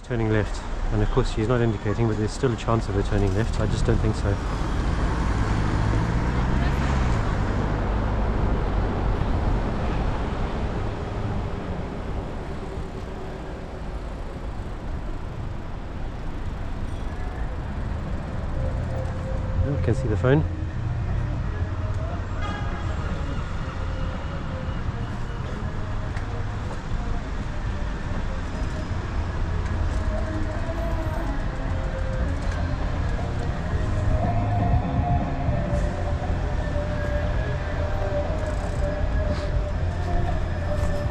turning left, and of course she's not indicating, but there's still a chance of her turning left. I just don't think so. I can see the phone.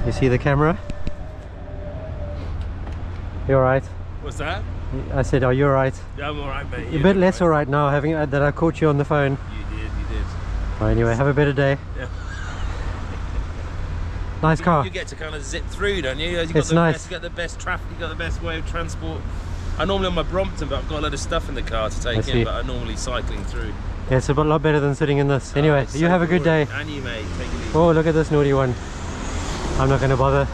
You see the camera? You alright? What's that? I said, are you alright? Yeah, I'm alright, mate. You're a bit less alright now, having that I caught you on the phone. You did. Well, anyway, have a better day. Yeah. Nice car. You get to kind of zip through, don't you? It's nice. You got the best traffic, you got the best way of transport. I normally on my Brompton, but I've got a lot of stuff in the car to take in, but I'm normally cycling through. Yeah, it's a lot better than sitting in this. Anyway, you have a good day. And you, mate. Take it easy. Oh, look at this naughty one. I'm not going to bother.